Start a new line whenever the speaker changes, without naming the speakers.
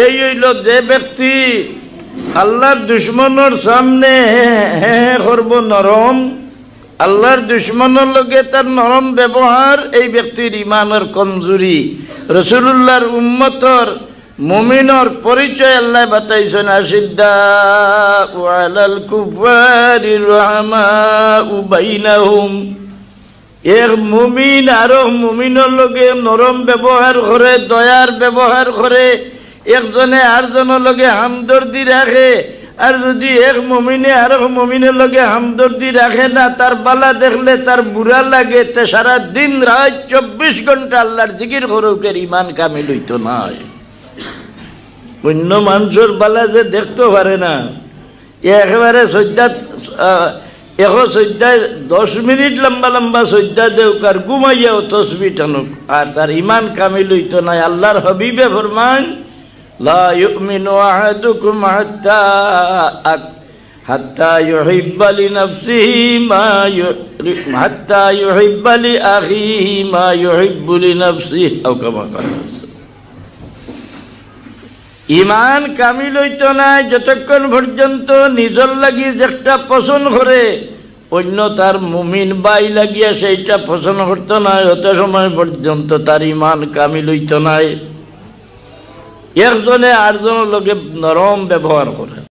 এই হইল যে ব্যক্তি আল্লাহর দুশ্মনের সামনে হ্যাঁ করব নরম, আল্লাহর দুশ্মনের লগে তার নরম ব্যবহার, এই ব্যক্তির ইমানের কমজোরি। রাসূলুল্লাহর উম্মতর মুমিনর পরিচয় আল্লাহ বাতাইছেন, আশিদ্দাউ আলাল কুফারি রহমাউ বাইনাহুম। এক মুমিন আরো মুমিনের লগে নরম ব্যবহার করে, দয়ার ব্যবহার করে, একজনে আরেকজনের লগে হামদর্দি রাখে। আর যদি এক মুমিনে আর এক মুমিনের লগে হামদর্দি রাখে না, তার বালা দেখলে তার বুড়া লাগে, তে সারা দিন রাত 24 ঘন্টা আল্লাহর জিকির করুকের ইমান কামিল হইতো না। অন্য মানুষের বালা যে দেখতে পারে না, একেবারে সজ্জায় 10 মিনিট লম্বা লম্বা সজ্জা দেউক আর ঘুমাইয়াও তসবিহ টানুক, আর তার ইমান কামিল হইতো না। আল্লাহর হাবিবে ফরমান, লা ইউমিনু আহাদুকুম হাত্তা ইউহিব্বা লিনাফসিহি মা হাত্তা ইউহিব্বা লিআখিহি মা ইউহিব্বু লিনাফসিহি আও কামা ক্বালা। ইমান কামিল হইতো না যতক্ষণ পর্যন্ত নিজের লাগি যেটা পছন্দ করে, অন্য তার মুমিন বাই লাগিয়া সেইটা পছন্দ করতো না, অত সময় পর্যন্ত তার ইমান কামিল হইতো না। একজনে আরেকজনের লগে নরম ব্যবহার করে।